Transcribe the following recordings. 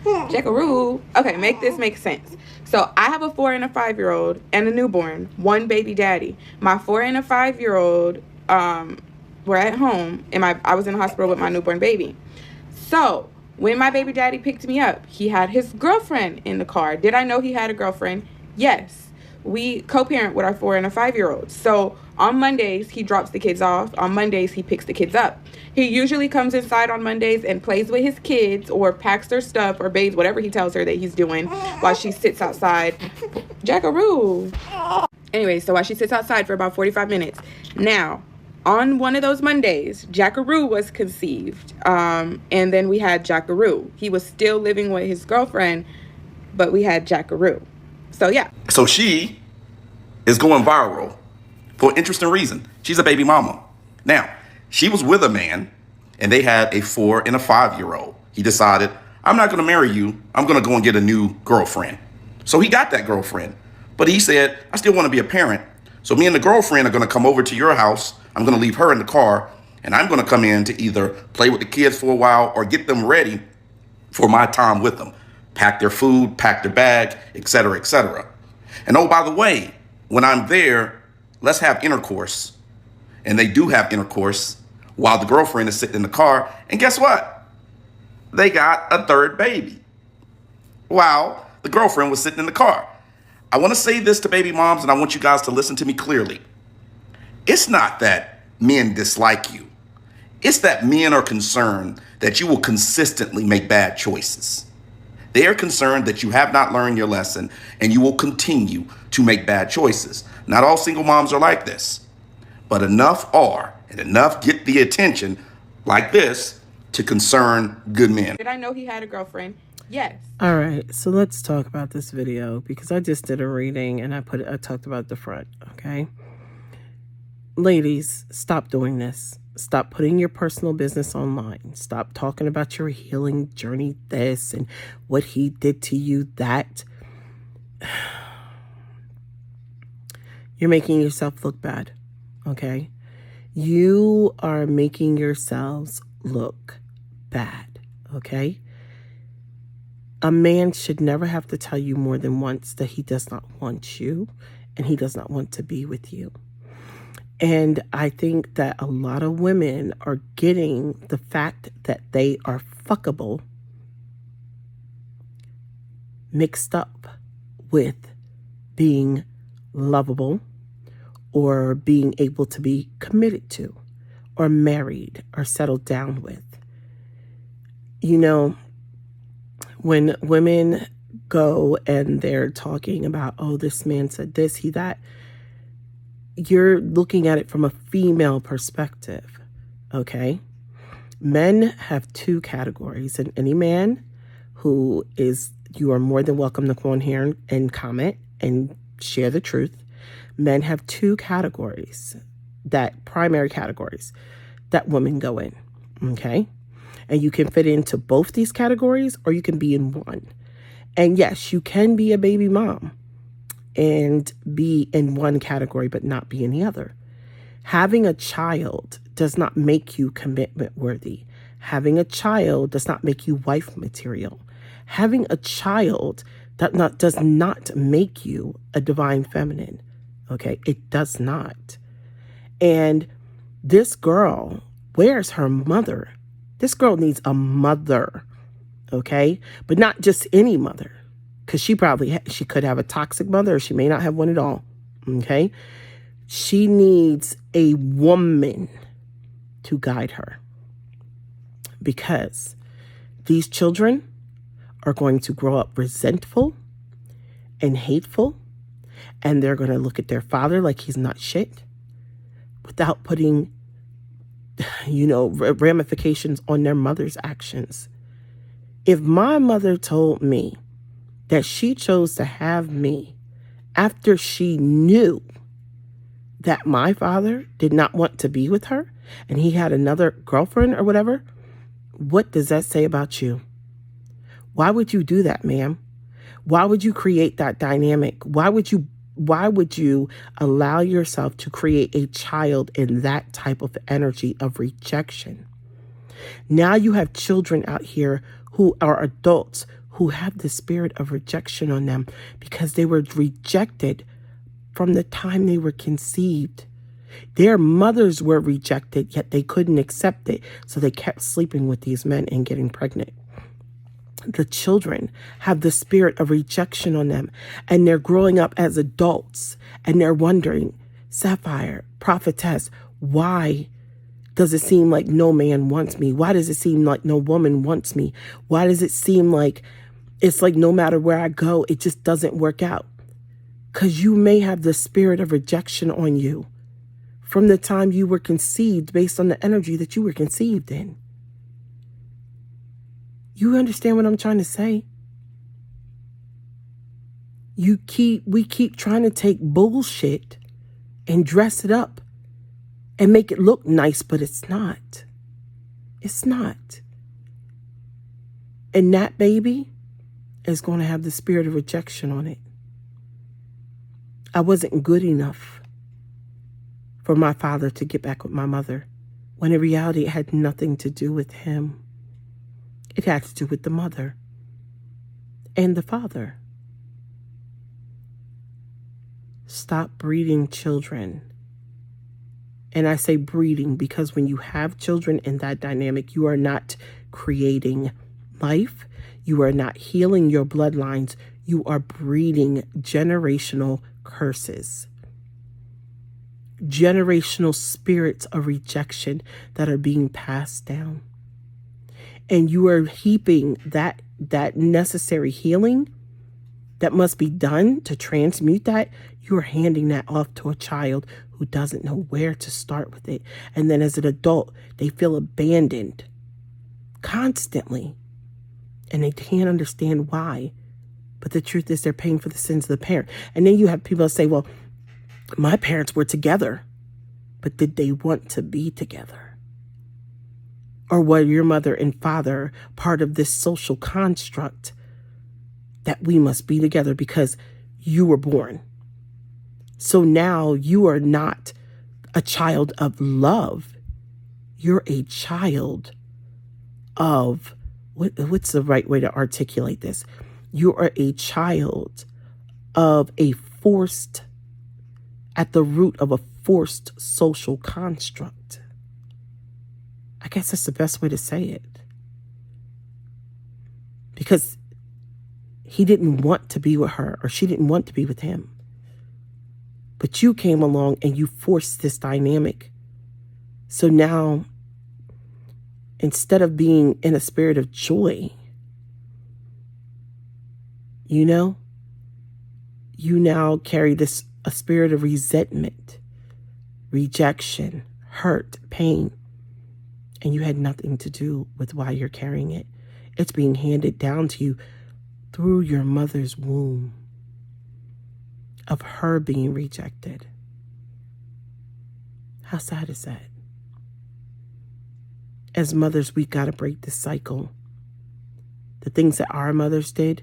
Jackaroo. Okay, make this make sense. So I have a 4 and a 5-year-old and a newborn, one baby daddy. My 4 and a 5-year-old were at home, and I was in the hospital with my newborn baby. So when my baby daddy picked me up, he had his girlfriend in the car. Did I know he had a girlfriend? Yes. We co-parent with our 4 and a 5-year-old. So on Mondays, he drops the kids off. On Mondays, he picks the kids up. He usually comes inside on Mondays and plays with his kids or packs their stuff or bathes, whatever he tells her that he's doing, while she sits outside. Jackaroo. Anyway, so while she sits outside for about 45 minutes. Now, on one of those Mondays, Jackaroo was conceived. And then we had Jackaroo. He was still living with his girlfriend, but we had Jackaroo. So, yeah. So she is going viral for an interesting reason. She's a baby mama. Now, she was with a man, and they had a 4 and a 5-year-old. He decided, I'm not going to marry you. I'm going to go and get a new girlfriend. So he got that girlfriend. But he said, I still want to be a parent. So me and the girlfriend are going to come over to your house. I'm going to leave her in the car, and I'm going to come in to either play with the kids for a while or get them ready for my time with them. Pack their food, pack their bag, etc., etc. And oh, by the way, when I'm there, let's have intercourse. And they do have intercourse while the girlfriend is sitting in the car. And guess what? They got a third baby while the girlfriend was sitting in the car. I want to say this to baby moms, and I want you guys to listen to me clearly. It's not that men dislike you. It's that men are concerned that you will consistently make bad choices. They are concerned that you have not learned your lesson and you will continue to make bad choices. Not all single moms are like this, but enough are, and enough get the attention like this to concern good men. Did I know he had a girlfriend? Yes. All right, so let's talk about this video because I just did a reading and I talked about the front, okay? Ladies, stop doing this. Stop putting your personal business online. Stop talking about your healing journey, this, and what he did to you, that. You're making yourself look bad, okay? You are making yourselves look bad, okay? A man should never have to tell you more than once that he does not want you and he does not want to be with you. And I think that a lot of women are getting the fact that they are fuckable mixed up with being lovable or being able to be committed to or married or settled down with. You know, when women go and they're talking about, oh, this man said this, he that, you're looking at it from a female perspective, okay? Men have 2 categories, and any man who is, you are more than welcome to come on here and comment and share the truth. Men have 2 categories, that primary categories that women go in, okay? And you can fit into both these categories or you can be in one. And yes, you can be a baby mom and be in one category but not be in the other. Having a child does not make you commitment worthy. Having a child does not make you wife material. Having a child does not make you a divine feminine. Okay, it does not. And this girl, where's her mother? This girl needs a mother, okay? But not just any mother. Because she could have a toxic mother or she may not have one at all, okay? She needs a woman to guide her because these children are going to grow up resentful and hateful, and they're going to look at their father like he's not shit without putting, ramifications on their mother's actions. If my mother told me that she chose to have me after she knew that my father did not want to be with her and he had another girlfriend or whatever, what does that say about you? Why would you do that, ma'am? Why would you create that dynamic? Why would you allow yourself to create a child in that type of energy of rejection? Now you have children out here who are adults who have the spirit of rejection on them because they were rejected from the time they were conceived. Their mothers were rejected, yet they couldn't accept it, so they kept sleeping with these men and getting pregnant. The children have the spirit of rejection on them, and they're growing up as adults, and they're wondering, Sapphire, prophetess, why does it seem like no man wants me? Why does it seem like no woman wants me? Why does it seem like it's like no matter where I go, it just doesn't work out? Because you may have the spirit of rejection on you from the time you were conceived based on the energy that you were conceived in. You understand what I'm trying to say? We keep trying to take bullshit and dress it up and make it look nice, but it's not. It's not. And that baby is going to have the spirit of rejection on it. I wasn't good enough for my father to get back with my mother, when in reality it had nothing to do with him. It had to do with the mother and the father. Stop breeding children. And I say breeding because when you have children in that dynamic, you are not creating life. You are not healing your bloodlines. You are breeding generational curses. Generational spirits of rejection that are being passed down. And you are heaping that necessary healing that must be done to transmute that. You are handing that off to a child who doesn't know where to start with it. And then as an adult, they feel abandoned constantly. And they can't understand why. But the truth is they're paying for the sins of the parent. And then you have people that say, well, my parents were together, but did they want to be together? Or were your mother and father part of this social construct that we must be together because you were born? So now you are not a child of love. You're a child of, what's the right way to articulate this? You are a child of a forced, at the root of a forced social construct. I guess that's the best way to say it. Because he didn't want to be with her, or she didn't want to be with him. But you came along and you forced this dynamic. So now, instead of being in a spirit of joy, you now carry a spirit of resentment, rejection, hurt, pain. And you had nothing to do with why you're carrying it. It's being handed down to you through your mother's womb of her being rejected. How sad is that? As mothers, we've got to break this cycle. The things that our mothers did,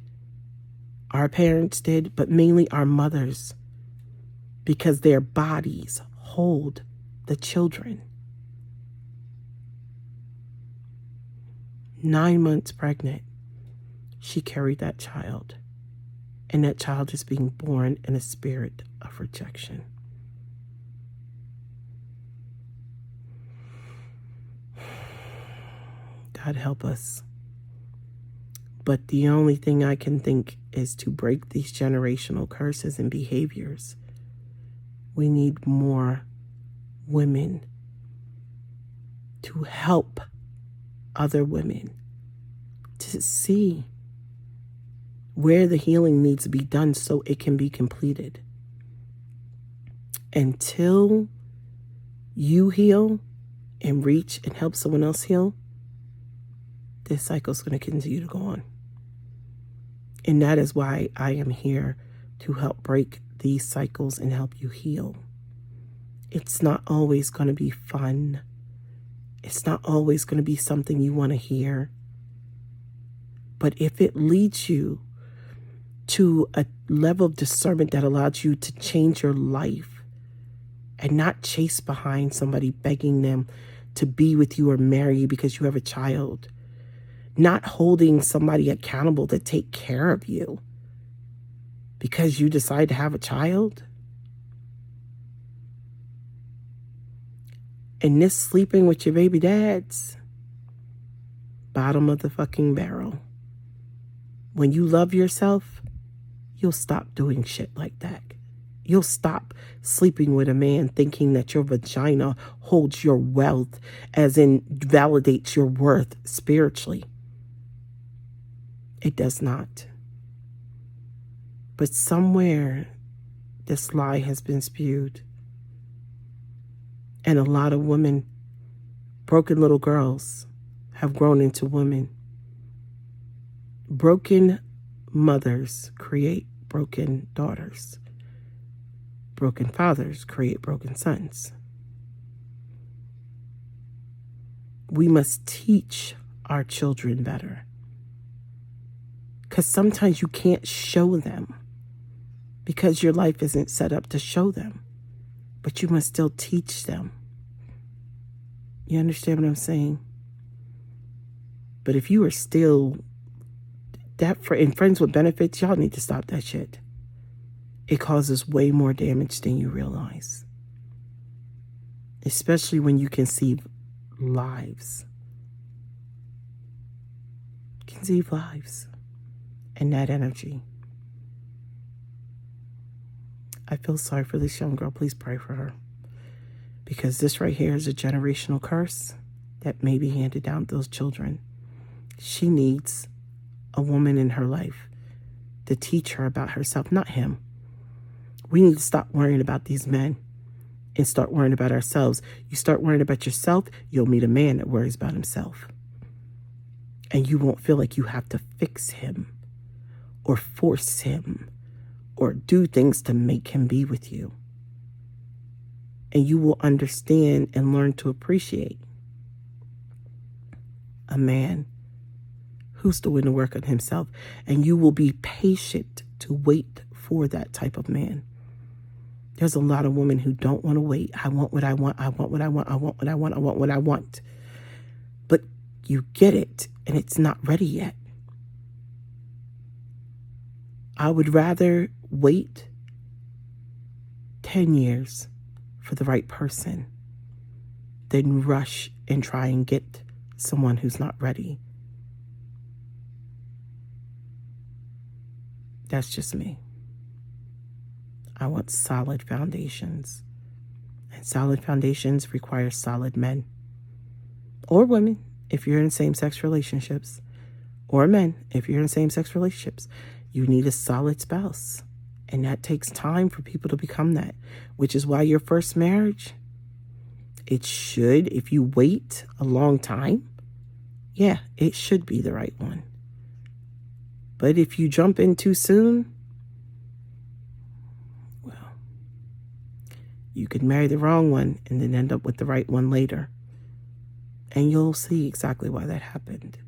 our parents did, but mainly our mothers, because their bodies hold the children. 9 months pregnant, she carried that child. And that child is being born in a spirit of rejection. God help us. But the only thing I can think is to break these generational curses and behaviors. We need more women to help other women to see where the healing needs to be done so it can be completed. Until you heal and reach and help someone else heal, this cycle is going to continue to go on. And that is why I am here to help break these cycles and help you heal. It's not always going to be fun. It's not always going to be something you want to hear. But if it leads you to a level of discernment that allows you to change your life and not chase behind somebody begging them to be with you or marry you because you have a child, not holding somebody accountable to take care of you because you decide to have a child. And this sleeping with your baby dads, bottom of the fucking barrel. When you love yourself, you'll stop doing shit like that. You'll stop sleeping with a man thinking that your vagina holds your wealth, as in validates your worth spiritually. It does not. But somewhere this lie has been spewed. And a lot of women, broken little girls, have grown into women. Broken mothers create broken daughters. Broken fathers create broken sons. We must teach our children better. Because sometimes you can't show them because your life isn't set up to show them. But you must still teach them. You understand what I'm saying? But if you are still in friends with benefits, y'all need to stop that shit. It causes way more damage than you realize. Especially when you conceive lives. Conceive lives. And that energy. I feel sorry for this young girl. Please pray for her. Because this right here is a generational curse that may be handed down to those children. She needs a woman in her life to teach her about herself, not him. We need to stop worrying about these men and start worrying about ourselves. You start worrying about yourself, you'll meet a man that worries about himself. And you won't feel like you have to fix him or force him or do things to make him be with you. And you will understand and learn to appreciate a man who's doing the work on himself. And you will be patient to wait for that type of man. There's a lot of women who don't want to wait. I want what I want. I want what I want. I want what I want. I want what I want. But you get it and it's not ready yet. I would rather wait 10 years for the right person than rush and try and get someone who's not ready. That's just me. I want solid foundations. And solid foundations require solid men. Or women, if you're in same-sex relationships. Or men, if you're in same-sex relationships. You need a solid spouse. And that takes time for people to become that. Which is why your first marriage, it should, if you wait a long time, yeah, it should be the right one. But if you jump in too soon, well, you could marry the wrong one and then end up with the right one later. And you'll see exactly why that happened.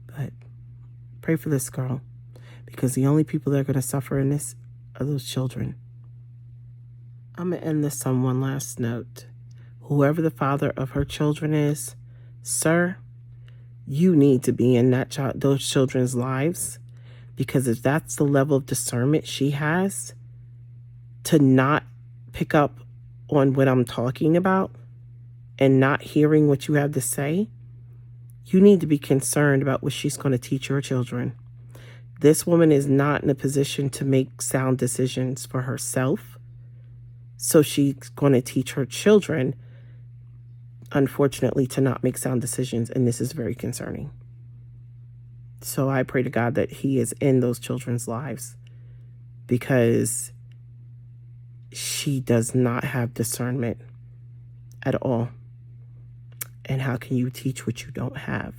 But pray for this girl, because the only people that are going to suffer in this are those children. I'm going to end this on one last note. Whoever the father of her children is, sir, you need to be in those children's lives, because if that's the level of discernment she has to not pick up on what I'm talking about and not hearing what you have to say, you need to be concerned about what she's going to teach your children. This woman is not in a position to make sound decisions for herself, so she's going to teach her children, unfortunately, to not make sound decisions, and this is very concerning. So I pray to God that he is in those children's lives, because she does not have discernment at all. And how can you teach what you don't have?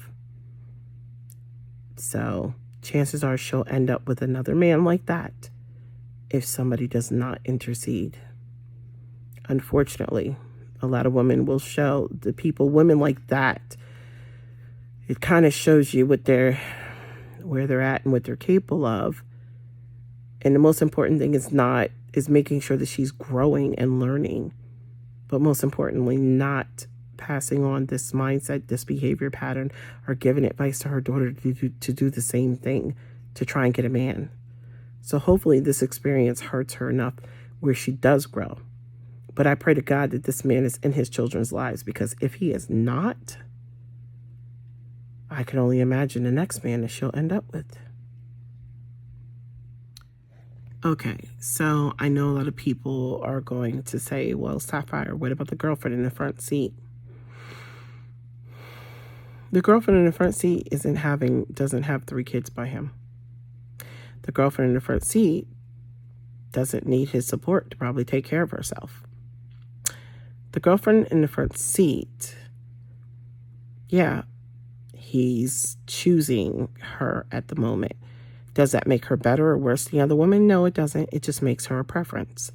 So chances are she'll end up with another man like that if somebody does not intercede. Unfortunately, a lot of women will show the people, women like that. It kind of shows you where they're at and what they're capable of. And the most important thing is making sure that she's growing and learning. But most importantly, not passing on this mindset, this behavior pattern, or giving advice to her daughter to do the same thing, to try and get a man. So hopefully this experience hurts her enough where she does grow. But I pray to God that this man is in his children's lives, because if he is not, I can only imagine the next man that she'll end up with. Okay, so I know a lot of people are going to say, well, Sapphire, what about the girlfriend in the front seat? The girlfriend in the front seat doesn't have 3 kids by him. The girlfriend in the front seat doesn't need his support to probably take care of herself. The girlfriend in the front seat, yeah, he's choosing her at the moment. Does that make her better or worse than the other woman? No, it doesn't. It just makes her a preference.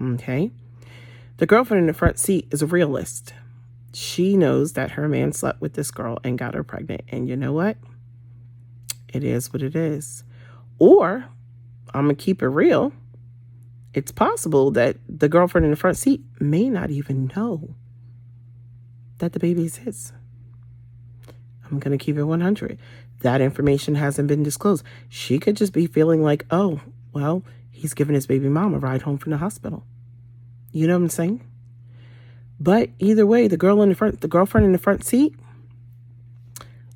Okay? The girlfriend in the front seat is a realist. She knows that her man slept with this girl and got her pregnant. And you know what? It is what it is. Or, I'm going to keep it real, it's possible that the girlfriend in the front seat may not even know that the baby is his. I'm going to keep it 100. That information hasn't been disclosed. She could just be feeling like, oh, well, he's giving his baby mom a ride home from the hospital. You know what I'm saying? But either way, the girlfriend in the front seat,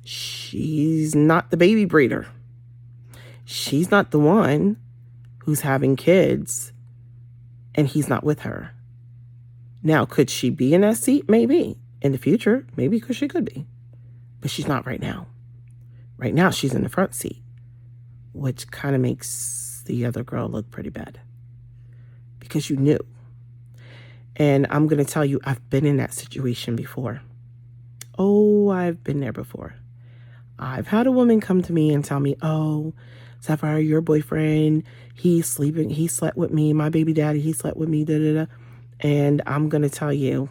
she's not the baby breeder. She's not the one who's having kids and he's not with her. Now, could she be in that seat? Maybe. In the future, maybe, because she could be. But she's not right now. Right now, she's in the front seat, which kind of makes the other girl look pretty bad. Because you knew. And I'm going to tell you, I've been in that situation before. Oh, I've been there before. I've had a woman come to me and tell me, oh, Sapphire, your boyfriend, he slept with me, my baby daddy, he slept with me, da-da-da. And I'm going to tell you,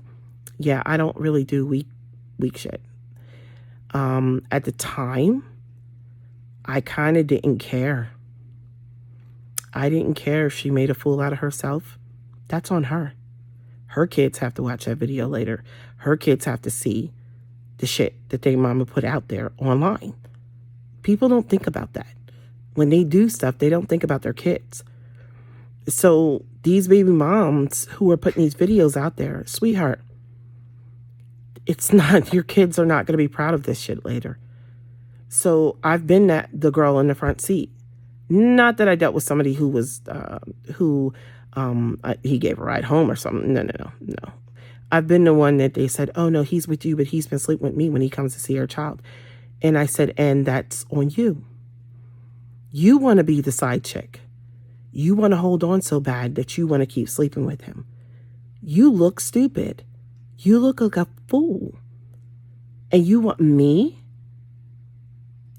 yeah, I don't really do weak shit. At the time, I kind of didn't care. I didn't care if she made a fool out of herself. That's on her. Her kids have to watch that video later. Her kids have to see the shit that their mama put out there online. People don't think about that. When they do stuff, they don't think about their kids. So these baby moms who are putting these videos out there, sweetheart, it's not, your kids are not going to be proud of this shit later. So I've been the girl in the front seat. Not that I dealt with somebody who was, he gave a ride home or something. No. I've been the one that they said, oh no, he's with you, but he's been sleeping with me when he comes to see our child. And I said, and that's on you. You want to be the side chick. You want to hold on so bad that you want to keep sleeping with him. You look stupid. You look like a fool. And you want me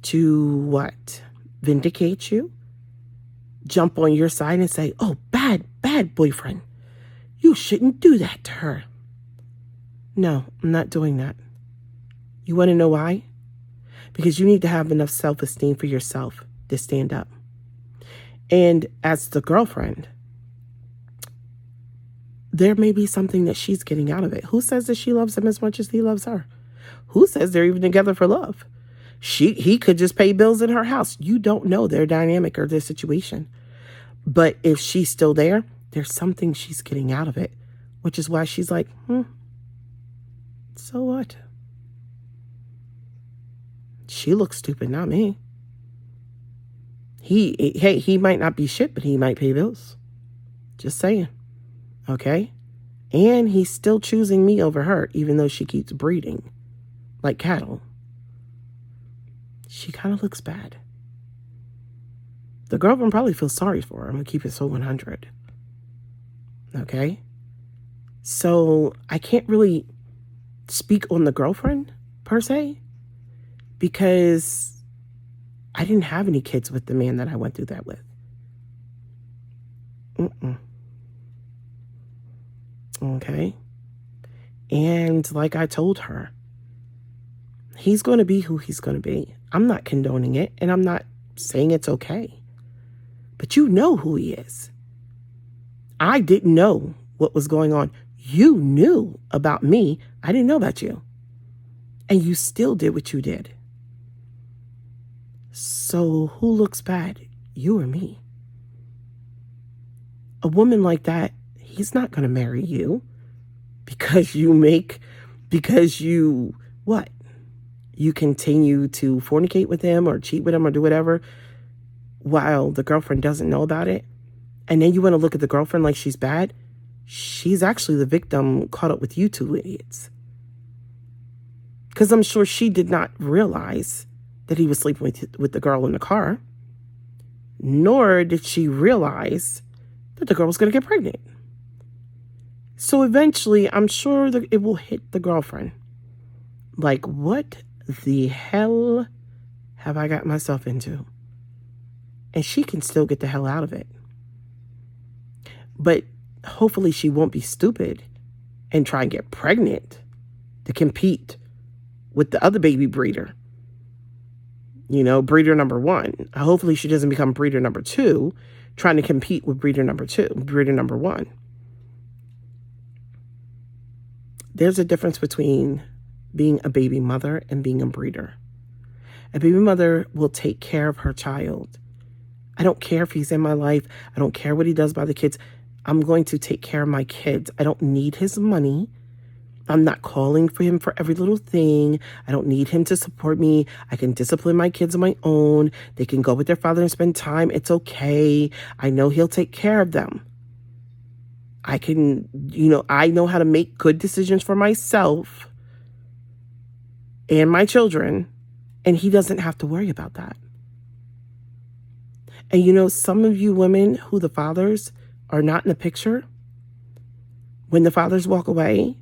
to what? Vindicate you? Jump on your side and say, oh, bad boyfriend. You shouldn't do that to her. No, I'm not doing that. You want to know why? Because you need to have enough self-esteem for yourself to stand up. And as the girlfriend, there may be something that she's getting out of it. Who says that she loves him as much as he loves her? Who says they're even together for love? He could just pay bills in her house. You don't know their dynamic or their situation. But if she's still there, there's something she's getting out of it, which is why she's like, so what? She looks stupid, not me. He might not be shit, but he might pay bills. Just saying. Okay? And he's still choosing me over her, even though she keeps breeding like cattle. She kind of looks bad. The girlfriend probably feels sorry for her. I'm going to keep it so 100. Okay? So I can't really speak on the girlfriend, per se, because I didn't have any kids with the man that I went through that with. Okay? And like I told her, he's going to be who he's going to be. I'm not condoning it, and I'm not saying it's okay. But you know who he is. I didn't know what was going on. You knew about me I didn't know about you. And you still did what you did. So who looks bad, you or me? A woman like that, he's not going to marry you because what? You continue to fornicate with him or cheat with him or do whatever while the girlfriend doesn't know about it. And then you want to look at the girlfriend like she's bad. She's actually the victim caught up with you two idiots. Because I'm sure she did not realize that he was sleeping with the girl in the car. Nor did she realize that the girl was going to get pregnant. So eventually, I'm sure that it will hit the girlfriend. Like, what the hell have I got myself into? And she can still get the hell out of it. But hopefully she won't be stupid and try and get pregnant to compete with the other baby breeder. You know, breeder number 1. Hopefully she doesn't become breeder number 2, trying to compete with breeder number 1. There's a difference between being a baby mother and being a breeder. A baby mother will take care of her child. I don't care if he's in my life. I don't care what he does by the kids. I'm going to take care of my kids. I don't need his money. I'm not calling for him for every little thing. I don't need him to support me. I can discipline my kids on my own. They can go with their father and spend time. It's okay. I know he'll take care of them. I know how to make good decisions for myself and my children, and he doesn't have to worry about that. And some of you women who the fathers are not in the picture, when the fathers walk away,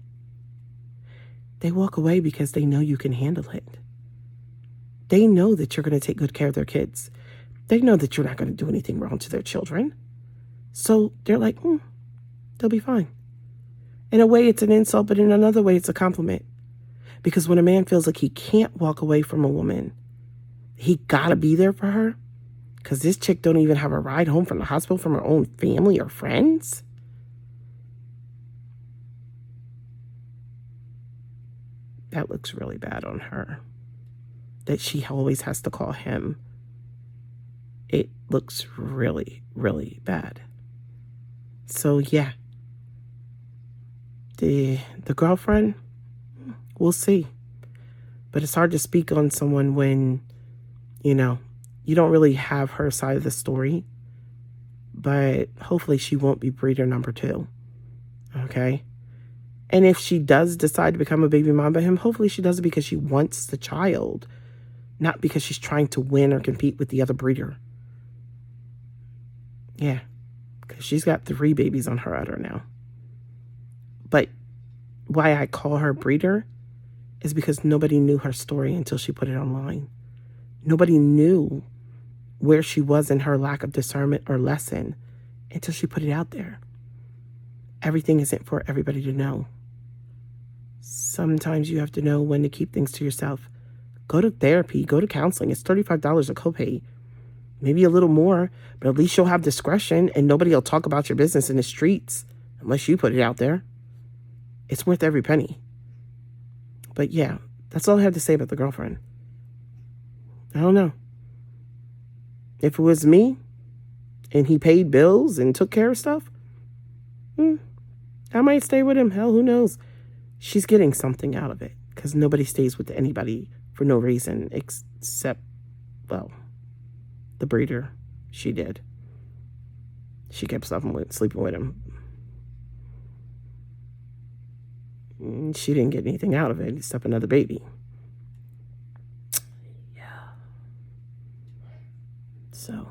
they walk away because they know you can handle it. They know that you're going to take good care of their kids. They know that you're not going to do anything wrong to their children. So they're like, they'll be fine. In a way, it's an insult, but in another way, it's a compliment. Because when a man feels like he can't walk away from a woman, he got to be there for her. Because this chick don't even have a ride home from the hospital from her own family or friends. That looks really bad on her. That she always has to call him. It looks really, really bad. So, yeah. The girlfriend, we'll see. But it's hard to speak on someone when, you don't really have her side of the story. But hopefully she won't be breeder number 2. Okay? And if she does decide to become a baby mom by him, hopefully she does it because she wants the child, not because she's trying to win or compete with the other breeder. Yeah, because she's got 3 babies on her udder now. But why I call her breeder is because nobody knew her story until she put it online. Nobody knew where she was in her lack of discernment or lesson until she put it out there. Everything isn't for everybody to know. Sometimes you have to know when to keep things to yourself. Go to therapy, go to counseling. It's $35 a copay. Maybe a little more, but at least you'll have discretion and nobody will talk about your business in the streets unless you put it out there. It's worth every penny. But yeah, that's all I have to say about the girlfriend. I don't know. If it was me and he paid bills and took care of stuff, I might stay with him. Hell, who knows? She's getting something out of it because nobody stays with anybody for no reason except, the breeder. She did. She kept sleeping with him. She didn't get anything out of it except another baby. Yeah. So,